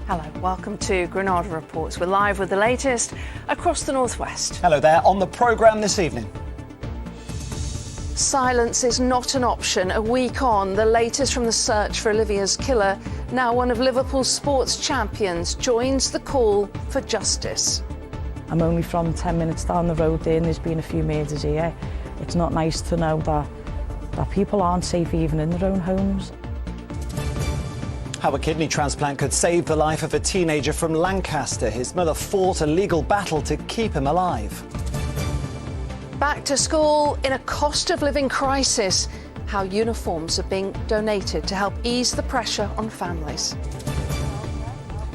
Hello, welcome to Granada Reports. We're live with the latest across the northwest. Hello there. On the programme this evening. Silence is not an option. A week on, the latest from the search for Olivia's killer, now one of Liverpool's sports champions, joins the call for justice. I'm only from 10 minutes down the road there and there's been a few murders here. It's not nice to know that people aren't safe even in their own homes. How a kidney transplant could save the life of a teenager from Lancaster. His mother fought a legal battle to keep him alive. Back to school in a cost of living crisis. How uniforms are being donated to help ease the pressure on families.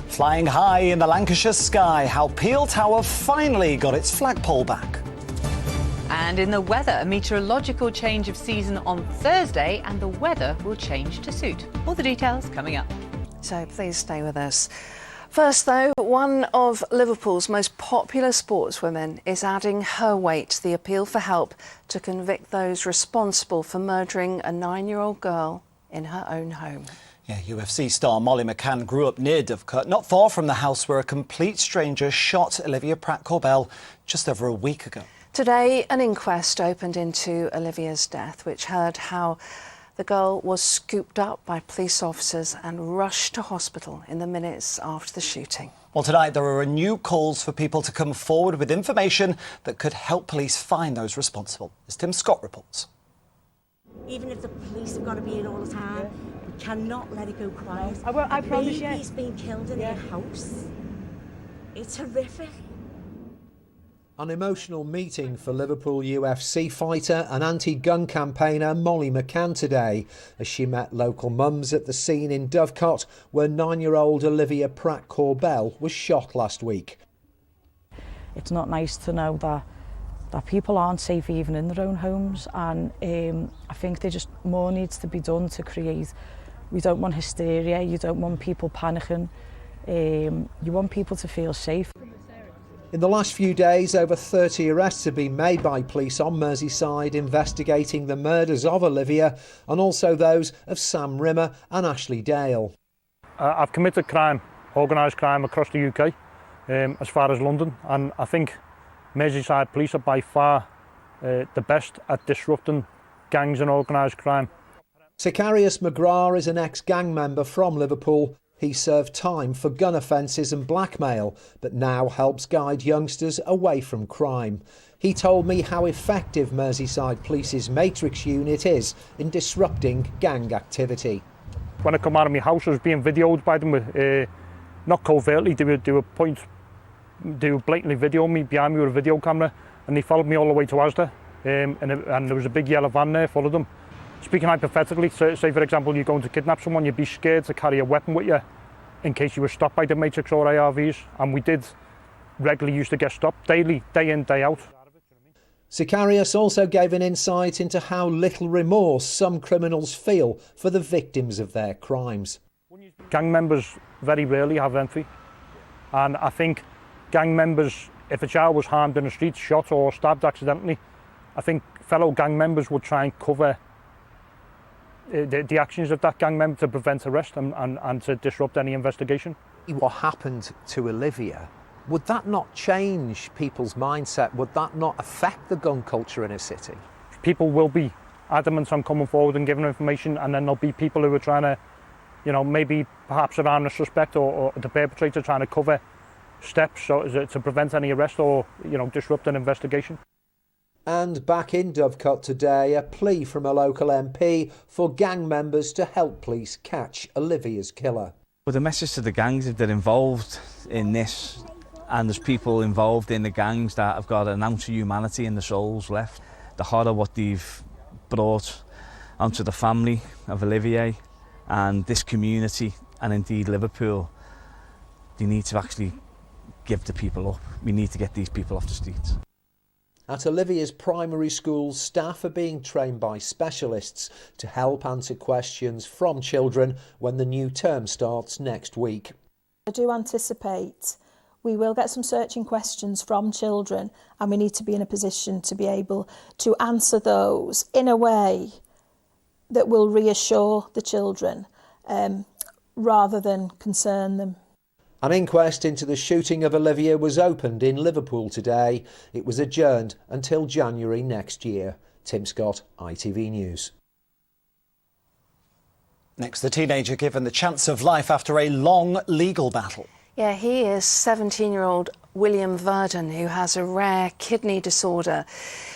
Flying high in the Lancashire sky, how Peel Tower finally got its flagpole back. And in the weather, a meteorological change of season on Thursday, and the weather will change to suit. All the details coming up. So please stay with us. First, though, one of Liverpool's most popular sportswomen is adding her weight to the appeal for help to convict those responsible for murdering a 9-year-old girl in her own home. Yeah, UFC star Molly McCann grew up near Dovecote, not far from the house where a complete stranger shot Olivia Pratt-Corbell just over a week ago. Today, an inquest opened into Olivia's death, which heard how the girl was scooped up by police officers and rushed to hospital in the minutes after the shooting. Well, tonight there are renewed calls for people to come forward with information that could help police find those responsible, as Tim Scott reports. Even if the police have got to be in all the time, we cannot let it go quiet. I promise you. Baby's been killed in their house. It's horrific. An emotional meeting for Liverpool UFC fighter and anti-gun campaigner Molly McCann today, as she met local mums at the scene in Dovecote where 9-year-old Olivia Pratt-Corbell was shot last week. It's not nice to know that people aren't safe even in their own homes, and I think there just more needs to be done to create. We don't want hysteria, you don't want people panicking, you want people to feel safe. In the last few days, over 30 arrests have been made by police on Merseyside investigating the murders of Olivia and also those of Sam Rimmer and Ashley Dale. I've committed crime, organised crime across the UK, as far as London, and I think Merseyside police are by far the best at disrupting gangs and organised crime. Sicarius McGrath is an ex-gang member from Liverpool. He served time for gun offences and blackmail, but now helps guide youngsters away from crime. He told me how effective Merseyside Police's Matrix unit is in disrupting gang activity. When I come out of my house, I was being videoed by them, not covertly, they would blatantly video me behind me with a video camera, and they followed me all the way to Asda, and there was a big yellow van there full of them. Speaking hypothetically, say for example you're going to kidnap someone, you'd be scared to carry a weapon with you in case you were stopped by the Matrix or ARVs, and we did regularly used to get stopped daily, day in, day out. Sicarius also gave an insight into how little remorse some criminals feel for the victims of their crimes. Gang members very rarely have empathy, and I think gang members, if a child was harmed in the street, shot or stabbed accidentally, I think fellow gang members would try and cover the actions of that gang member to prevent arrest and to disrupt any investigation. What happened to Olivia, would that not change people's mindset? Would that not affect the gun culture in a city? People will be adamant on coming forward and giving information, and then there'll be people who are trying to, maybe perhaps around the suspect or the perpetrator, trying to cover steps to prevent any arrest or, disrupt an investigation. And back in Dovecote today, a plea from a local MP for gang members to help police catch Olivia's killer. Well, the message to the gangs, if they're involved in this, and there's people involved in the gangs that have got an ounce of humanity in the souls left, the horror what they've brought onto the family of Olivia and this community, and indeed Liverpool, they need to actually give the people up. We need to get these people off the streets. At Olivia's primary school, staff are being trained by specialists to help answer questions from children when the new term starts next week. I do anticipate we will get some searching questions from children, and we need to be in a position to be able to answer those in a way that will reassure the children rather than concern them. An inquest into the shooting of Olivia was opened in Liverpool today. It was adjourned until January next year. Tim Scott, ITV News. Next, the teenager given the chance of life after a long legal battle. Yeah, he is 17-year-old William Verdon, who has a rare kidney disorder.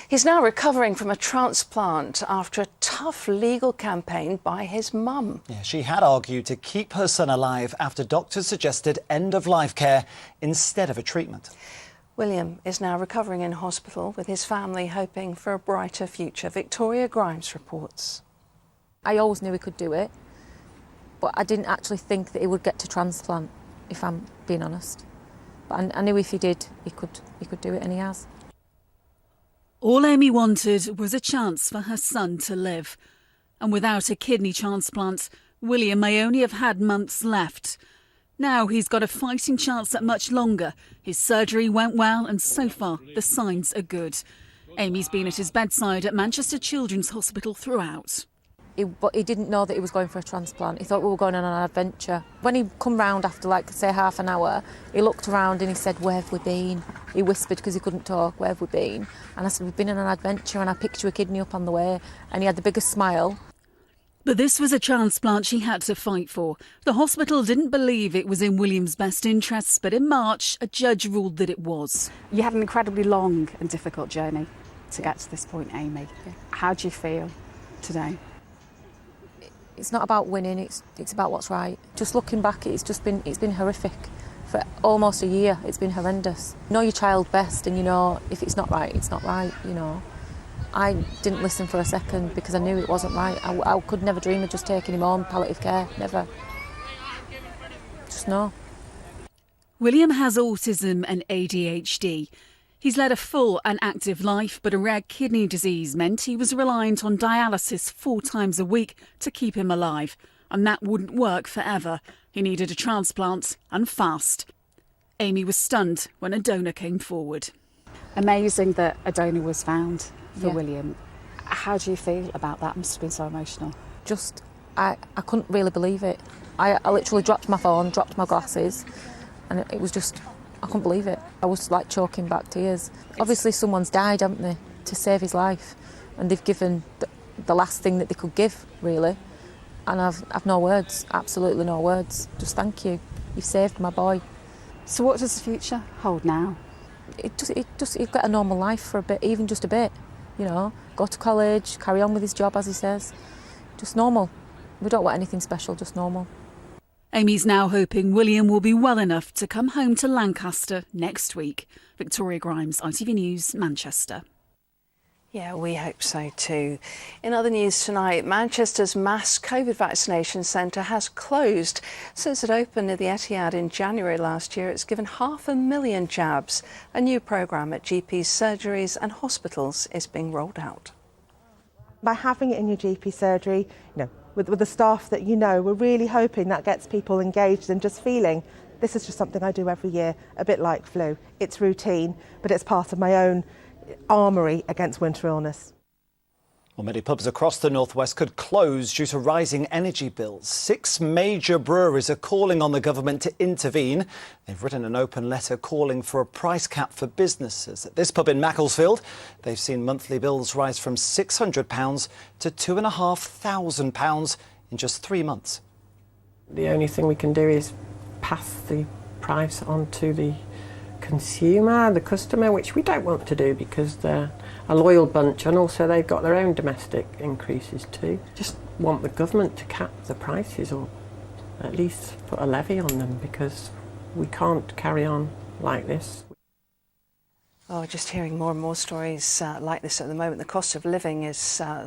He's now recovering from a transplant after a tough legal campaign by his mum. Yeah, she had argued to keep her son alive after doctors suggested end-of-life care instead of a treatment. William is now recovering in hospital with his family hoping for a brighter future. Victoria Grimes reports. I always knew he could do it, but I didn't actually think that he would get to transplant, if I'm being honest. But I knew if he did, he could do it, and he has. All Amy wanted was a chance for her son to live. And without a kidney transplant, William may only have had months left. Now he's got a fighting chance at much longer. His surgery went well, and so far the signs are good. Amy's been at his bedside at Manchester Children's Hospital throughout. But he didn't know that he was going for a transplant. He thought we were going on an adventure. When he come round after, like, say, half an hour, he looked around and he said, "Where have we been?" He whispered because he couldn't talk, "Where have we been?" And I said, "We've been on an adventure, and I picked you a kidney up on the way." And he had the biggest smile. But this was a transplant she had to fight for. The hospital didn't believe it was in William's best interests, but in March, a judge ruled that it was. You had an incredibly long and difficult journey to get to this point, Amy. Yeah. How do you feel today? It's not about winning, it's about what's right. Just looking back, it's been horrific. For almost a year, it's been horrendous. You know your child best, and you know if it's not right, it's not right, you know. I didn't listen for a second because I knew it wasn't right. I could never dream of just taking him home, palliative care, never. Just no. William has autism and ADHD. He's led a full and active life, but a rare kidney disease meant he was reliant on dialysis 4 times a week to keep him alive. And that wouldn't work forever. He needed a transplant, and fast. Amy was stunned when a donor came forward. Amazing that a donor was found for Yeah. William. How do you feel about that? It must have been so emotional. Just, I couldn't really believe it. I literally dropped my phone, dropped my glasses, and it was just, I couldn't believe it. I was like choking back tears. Obviously someone's died, haven't they, to save his life, and they've given the last thing that they could give, really. And I've no words, absolutely no words. Just thank you. You've saved my boy. So what does the future hold now? He'd get a normal life for a bit, even just a bit, you know. Go to college, carry on with his job, as he says. Just normal. We don't want anything special, just normal. Amy's now hoping William will be well enough to come home to Lancaster next week. Victoria Grimes, ITV News, Manchester. Yeah, we hope so too. In other news tonight, Manchester's mass COVID vaccination centre has closed. Since it opened at the Etihad in January last year, it's given 500,000 jabs. A new programme at GPs, surgeries and hospitals is being rolled out. By having it in your GP surgery, with the staff that we're really hoping that gets people engaged and just feeling this is just something I do every year, a bit like flu. It's routine, but it's part of my own armoury against winter illness. Well, many pubs across the northwest could close due to rising energy bills. 6 major breweries are calling on the government to intervene. They've written an open letter calling for a price cap for businesses. At this pub in Macclesfield, they've seen monthly bills rise from £600 to £2,500 in just 3 months. The only thing we can do is pass the price on to the consumer, the customer, which we don't want to do because they're a loyal bunch, and also they've got their own domestic increases too. Just want the government to cap the prices, or at least put a levy on them, because we can't carry on like this. Oh, just hearing more and more stories like this at the moment. The cost of living is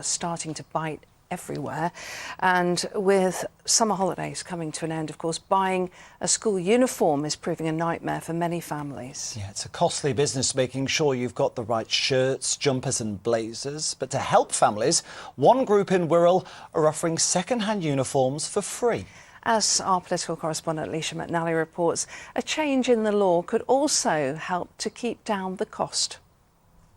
starting to bite everywhere, and with summer holidays coming to an end, of course, buying a school uniform is proving a nightmare for many families. Yeah, it's a costly business making sure you've got the right shirts, jumpers and blazers. But to help families, one group in Wirral are offering second-hand uniforms for free. As our political correspondent Alicia McNally reports, a change in the law could also help to keep down the cost.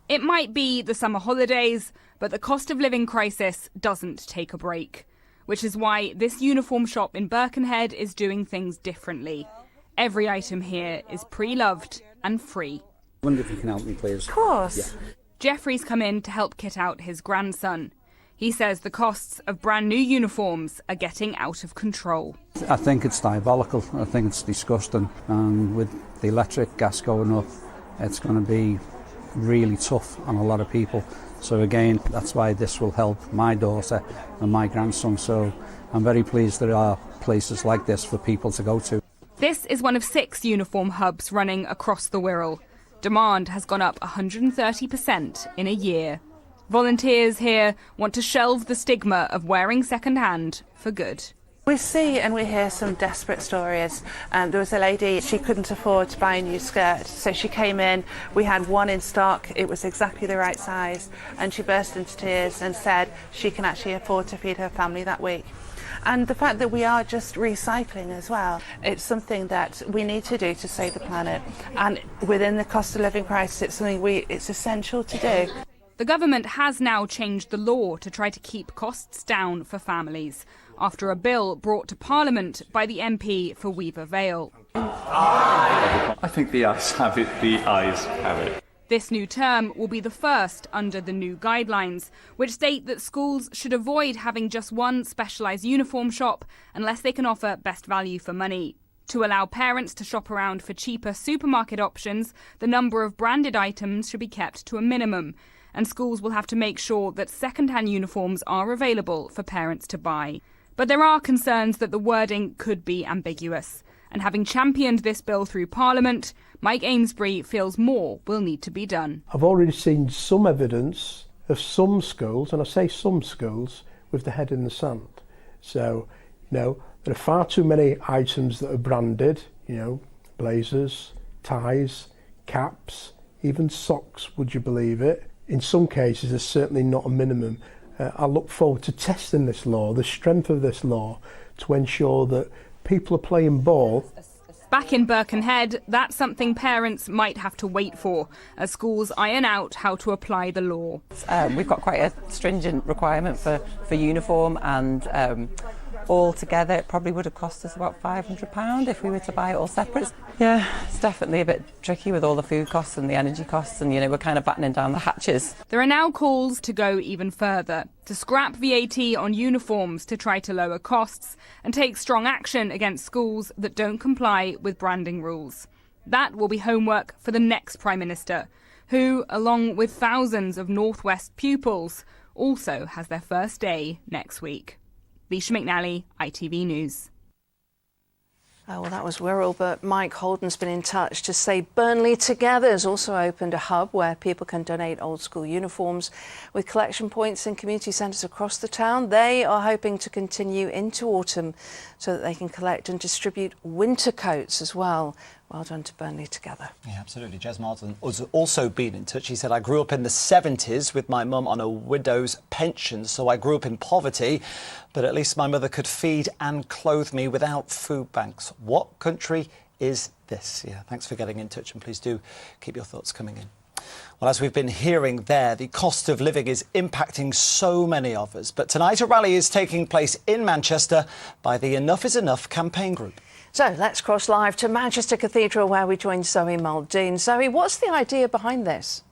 It might be the summer holidays, but the cost of living crisis doesn't take a break, which is why this uniform shop in Birkenhead is doing things differently. Every item here is pre-loved and free. I wonder if you can help me, please. Of course. Yeah. Jeffrey's come in to help kit out his grandson. He says the costs of brand new uniforms are getting out of control. I think it's diabolical. I think it's disgusting. And with the electric gas going up, it's going to be really tough on a lot of people. So again, that's why this will help my daughter and my grandson. So I'm very pleased there are places like this for people to go to. This is one of 6 uniform hubs running across the Wirral. Demand has gone up 130% in a year. Volunteers here want to shelve the stigma of wearing second-hand for good. We see and we hear some desperate stories. There was a lady, she couldn't afford to buy a new skirt, so she came in, we had one in stock, it was exactly the right size, and she burst into tears and said she can actually afford to feed her family that week. And the fact that we are just recycling as well, it's something that we need to do to save the planet. And within the cost of living crisis, it's something it's essential to do. The government has now changed the law to try to keep costs down for families, after a bill brought to Parliament by the MP for Weaver Vale. I think the ayes have it, the ayes have it. This new term will be the first under the new guidelines, which state that schools should avoid having just one specialised uniform shop unless they can offer best value for money. To allow parents to shop around for cheaper supermarket options, the number of branded items should be kept to a minimum, and schools will have to make sure that second-hand uniforms are available for parents to buy. But there are concerns that the wording could be ambiguous. And having championed this bill through Parliament, Mike Amesbury feels more will need to be done. I've already seen some evidence of some schools, and I say some schools, with the head in the sand. So, there are far too many items that are branded, blazers, ties, caps, even socks, would you believe it? In some cases, there's certainly not a minimum. I look forward to testing this law, the strength of this law, to ensure that people are playing ball. Back in Birkenhead, that's something parents might have to wait for as schools iron out how to apply the law. We've got quite a stringent requirement for uniform, and altogether it probably would have cost us about £500 if we were to buy it all separate. Yeah, it's definitely a bit tricky with all the food costs and the energy costs, and we're kind of battening down the hatches. There are now calls to go even further, to scrap VAT on uniforms to try to lower costs and take strong action against schools that don't comply with branding rules. That will be homework for the next Prime Minister, who, along with thousands of North West pupils, also has their first day next week. Leisha McNally, ITV News. Oh, well, that was Wirral, but Mike Holden's been in touch to say Burnley Together has also opened a hub where people can donate old school uniforms with collection points in community centres across the town. They are hoping to continue into autumn so that they can collect and distribute winter coats as well. Well done to Burnley Together. Yeah, absolutely. Jez Martin has also been in touch. He said, I grew up in the 70s with my mum on a widow's pension, so I grew up in poverty, but at least my mother could feed and clothe me without food banks. What country is this? Yeah, thanks for getting in touch, and please do keep your thoughts coming in. Well, as we've been hearing there, the cost of living is impacting so many of us. But tonight a rally is taking place in Manchester by the Enough is Enough campaign group. So let's cross live to Manchester Cathedral where we join Zoe Muldoon. Zoe, what's the idea behind this?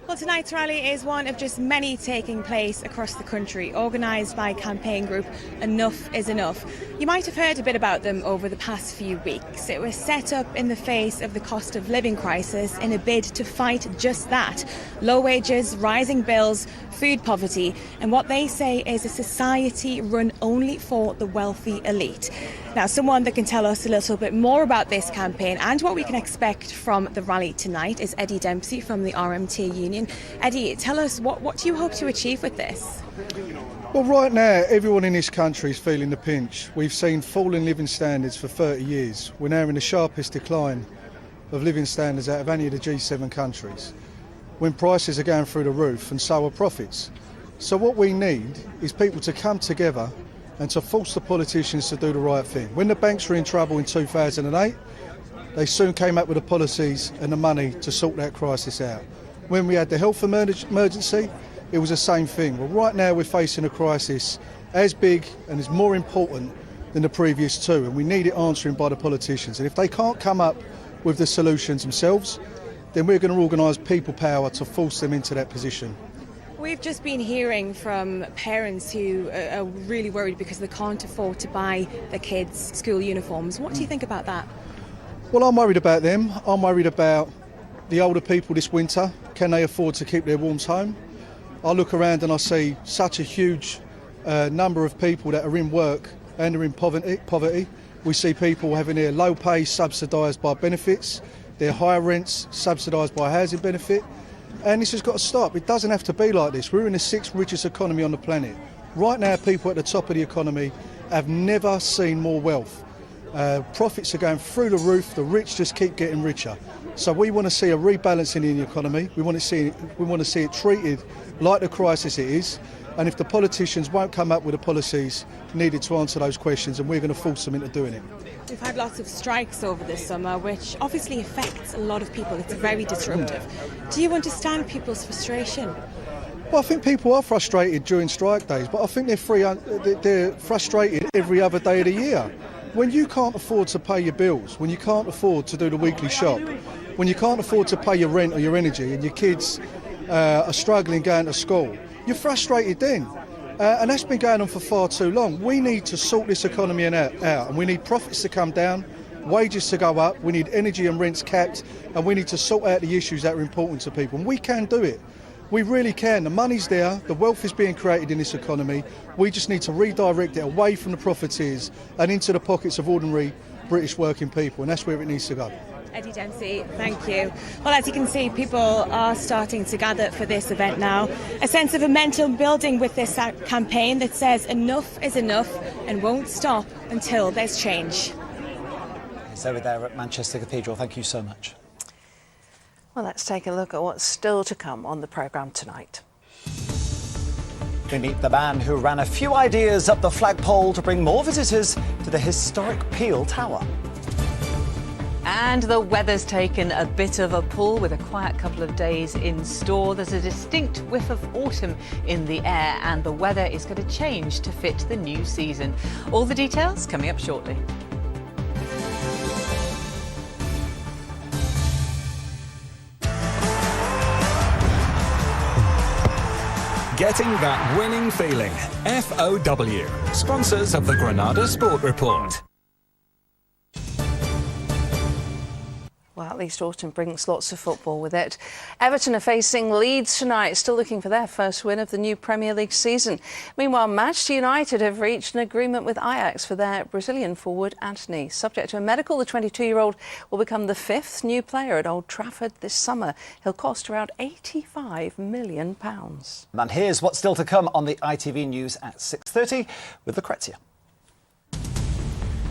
Well, tonight's rally is one of just many taking place across the country, organised by campaign group Enough is Enough. You might have heard a bit about them over the past few weeks. It was set up in the face of the cost of living crisis in a bid to fight just that. Low wages, rising bills, food poverty, and what they say is a society run only for the wealthy elite. Now, someone that can tell us a little bit more about this campaign and what we can expect from the rally tonight is Eddie Dempsey from the RMT Union. Eddie, tell us, what do you hope to achieve with this? Well, right now, everyone in this country is feeling the pinch. We've seen falling living standards for 30 years. We're now in the sharpest decline of living standards out of any of the G7 countries, when prices are going through the roof and so are profits. So what we need is people to come together and to force the politicians to do the right thing. When the banks were in trouble in 2008, they soon came up with the policies and the money to sort that crisis out. When we had the health emergency, it was the same thing. Well, right now we're facing a crisis as big and as more important than the previous two, and we need it answering by the politicians. And if they can't come up with the solutions themselves, then we're going to organise people power to force them into that position. We've just been hearing from parents who are really worried because they can't afford to buy their kids' school uniforms. What do you think about that? Well, I'm worried about them. I'm worried about the older people this winter. Can they afford to keep their warms home? I look around and I see such a huge number of people that are in work and are in poverty. We see people having their low pay subsidised by benefits, their higher rents subsidised by housing benefit, and this has got to stop. It doesn't have to be like this. We're in the 6th richest economy on the planet. Right now, people at the top of the economy have never seen more wealth. Profits are going through the roof, the rich just keep getting richer. So we want to see a rebalancing in the economy. We want to see it treated like the crisis it is. And if the politicians won't come up with the policies needed to answer those questions, and we're going to force them into doing it. We've had lots of strikes over this summer, which obviously affects a lot of people. It's very disruptive. Do you understand people's frustration? Well, I think people are frustrated during strike days, but I think they're frustrated every other day of the year. When you can't afford to pay your bills, when you can't afford to do the weekly shop, when you can't afford to pay your rent or your energy, and your kids are struggling going to school, you're frustrated then. And that's been going on for far too long. We need to sort this economy out, and we need profits to come down, wages to go up, we need energy and rents capped, and we need to sort out the issues that are important to people. And we can do it. We really can. The money's there, the wealth is being created in this economy. We just need to redirect it away from the profiteers and into the pockets of ordinary British working people, and that's where it needs to go. Eddie Dempsey, thank you. Well, as you can see, people are starting to gather for this event now. A sense of momentum building with this campaign that says enough is enough and won't stop until there's change. It's over there at Manchester Cathedral. Thank you so much. Well, let's take a look at what's still to come on the programme tonight. We meet the man who ran a few ideas up the flagpole to bring more visitors to the historic Peel Tower. And the weather's taken a bit of a pull with a quiet couple of days in store. There's a distinct whiff of autumn in the air, and the weather is going to change to fit the new season. All the details coming up shortly. Getting that winning feeling. FOW, sponsors of the Granada Sport Report. Well, at least autumn brings lots of football with it. Everton are facing Leeds tonight, still looking for their first win of the new Premier League season. Meanwhile, Manchester United have reached an agreement with Ajax for their Brazilian forward Antony. Subject to a medical, the 22-year-old will become the 5th new player at Old Trafford this summer. He'll cost around £85 million. And here's what's still to come on the ITV News at 6:30 with Lucrezia.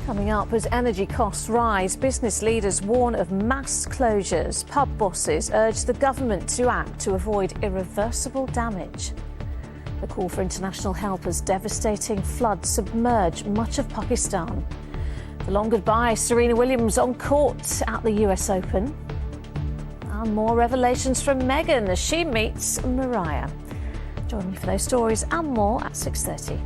Coming up, as energy costs rise, business leaders warn of mass closures. Pub bosses urge the government to act to avoid irreversible damage. The call for international help as devastating floods submerge much of Pakistan. The long goodbye, Serena Williams on court at the US Open. And more revelations from Meghan as she meets Mariah. Join me for those stories and more at 6:30.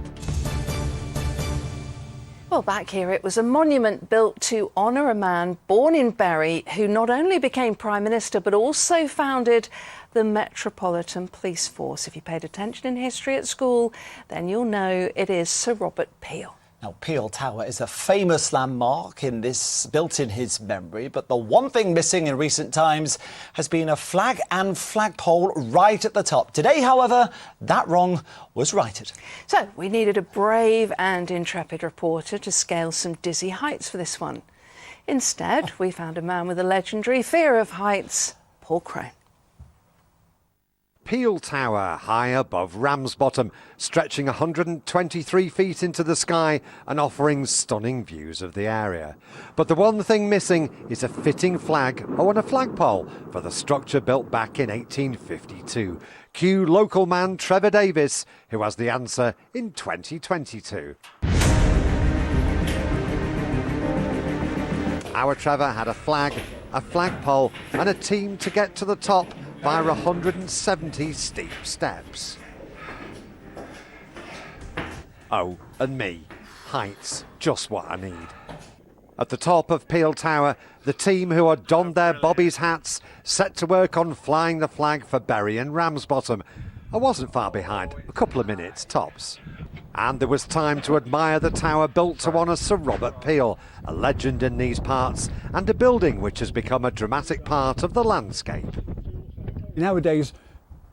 Well, back here it was a monument built to honour a man born in Bury who not only became Prime Minister but also founded the Metropolitan Police Force. If you paid attention in history at school, then you'll know it is Sir Robert Peel. Now, Peel Tower is a famous landmark built in his memory, but the one thing missing in recent times has been a flag and flagpole right at the top. Today, however, that wrong was righted. So we needed a brave and intrepid reporter to scale some dizzy heights for this one. Instead, we found a man with a legendary fear of heights, Paul Crone. Peel Tower, high above Ramsbottom, stretching 123 feet into the sky and offering stunning views of the area. But the one thing missing is a fitting flag or a flagpole for the structure built back in 1852. Cue local man Trevor Davis, who has the answer in 2022. Our Trevor had a flag, a flagpole and a team to get to the top via 170 steep steps. Oh, and me, heights, just what I need. At the top of Peel Tower, the team who had donned their Bobby's hats set to work on flying the flag for Bury and Ramsbottom. I wasn't far behind, a couple of minutes tops. And there was time to admire the tower built to honour Sir Robert Peel, a legend in these parts, and a building which has become a dramatic part of the landscape. Nowadays,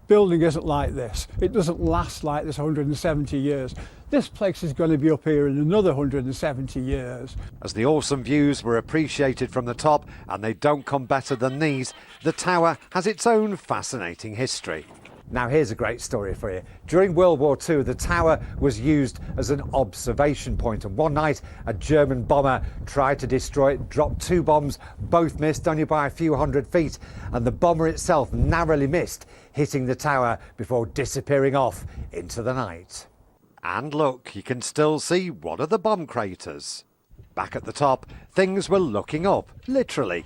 building isn't like this. It doesn't last like this 170 years. This place is going to be up here in another 170 years. As the awesome views were appreciated from the top, and they don't come better than these, the tower has its own fascinating history. Now here's a great story for you. During World War II, the tower was used as an observation point, and one night a German bomber tried to destroy it, dropped 2 bombs, both missed only by a few hundred feet, and the bomber itself narrowly missed, hitting the tower before disappearing off into the night. And look, you can still see one of the bomb craters. Back at the top, things were looking up, literally.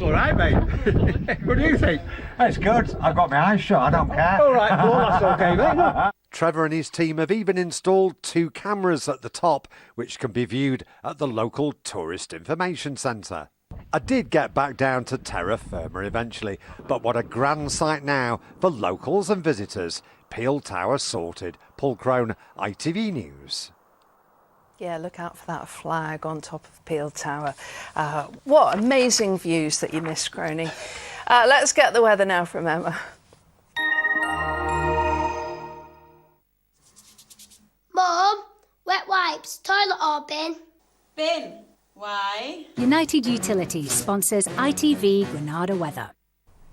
All right, mate. What do you think? That's good. I've got my eyes shut. I don't care. All right, well, that's okay, mate. Trevor and his team have even installed 2 cameras at the top, which can be viewed at the local tourist information centre. I did get back down to terra firma eventually, but what a grand sight now for locals and visitors. Peel Tower sorted. Paul Crone, ITV News. Yeah, look out for that flag on top of Peel Tower. What amazing views that you missed, Crony. Let's get the weather now from Emma. Mum, wet wipes, toilet or bin? Bin. Why? United Utilities sponsors ITV Granada weather.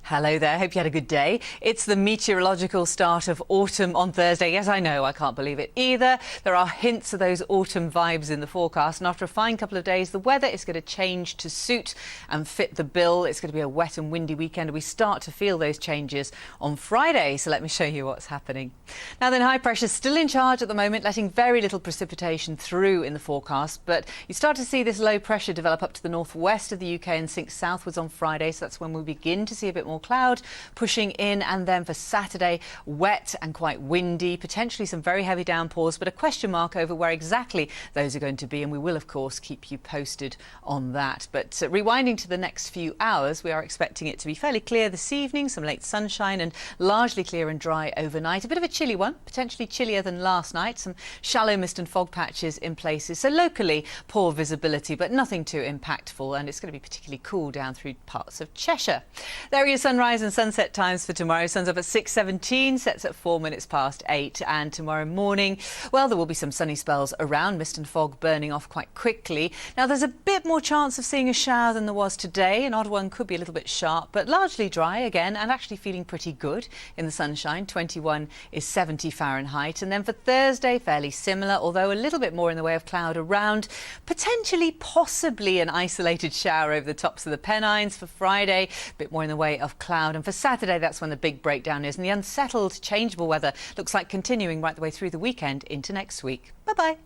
Hello there, hope you had a good day. It's the meteorological start of autumn on Thursday. Yes, I know, I can't believe it either. There are hints of those autumn vibes in the forecast, and after a fine couple of days, the weather is going to change to suit and fit the bill. It's going to be a wet and windy weekend. We start to feel those changes on Friday, so let me show you what's happening. Now then, high pressure still in charge at the moment, letting very little precipitation through in the forecast, but you start to see this low pressure develop up to the northwest of the UK and sink southwards on Friday, so that's when we'll begin to see a bit more cloud pushing in, and then for Saturday, wet and quite windy, potentially some very heavy downpours, but a question mark over where exactly those are going to be, and we will of course keep you posted on that. But rewinding to the next few hours, we are expecting it to be fairly clear this evening, some late sunshine and largely clear and dry overnight. A bit of a chilly one, potentially chillier than last night, some shallow mist and fog patches in places, so locally poor visibility but nothing too impactful, and it's going to be particularly cool down through parts of Cheshire. There is sunrise and sunset times for tomorrow. Sun's up at 6:17, sets at 8:04, and tomorrow morning, well, there will be some sunny spells around, mist and fog burning off quite quickly. Now there's a bit more chance of seeing a shower than there was today. An odd one could be a little bit sharp, but largely dry again and actually feeling pretty good in the sunshine. 21 is 70 Fahrenheit, and then for Thursday, fairly similar, although a little bit more in the way of cloud around, potentially possibly an isolated shower over the tops of the Pennines. For Friday, a bit more in the way of cloud, and for Saturday, that's when the big breakdown is, and the unsettled, changeable weather looks like continuing right the way through the weekend into next week. Bye-bye.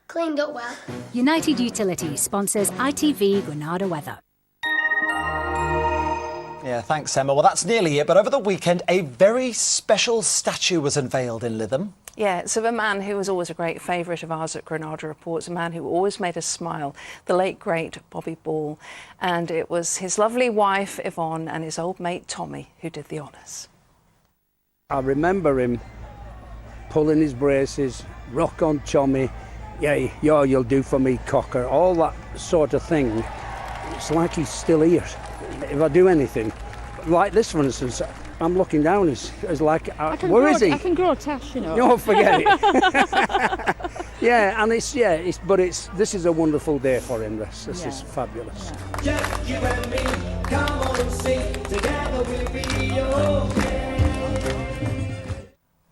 Cleaned up well. United Utilities sponsors ITV Granada weather. Yeah, thanks, Emma. Well, that's nearly it, but over the weekend, a very special statue was unveiled in Lytham. Yeah, it's of a man who was always a great favourite of ours at Granada Reports, a man who always made us smile, the late, great Bobby Ball. And it was his lovely wife, Yvonne, and his old mate, Tommy, who did the honours. I remember him pulling his braces, rock on Tommy, yeah, you'll do for me, cocker, all that sort of thing. It's like he's still here. If I do anything, like this, for instance, I'm looking down, it's like, where is he? I can grow tash, you know. No, forget it. Yeah, and this is a wonderful day for him, this is fabulous. Yeah. Just you and me, come on and sing, together we'll be okay.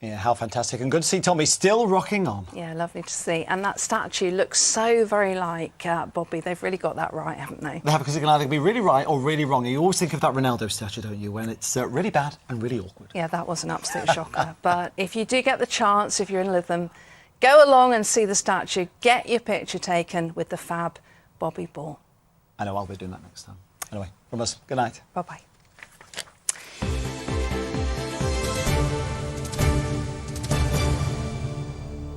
Yeah, how fantastic, and good to see Tommy still rocking on. Yeah, lovely to see. And that statue looks so very like Bobby. They've really got that right, haven't they? They have, because it can either be really right or really wrong. You always think of that Ronaldo statue, don't you, when it's really bad and really awkward. Yeah, that was an absolute shocker. But if you do get the chance, if you're in Lytham, Go along and see the statue. Get your picture taken with the fab Bobby Ball. I know I'll be doing that next time. Anyway, from us, good night. Bye-bye.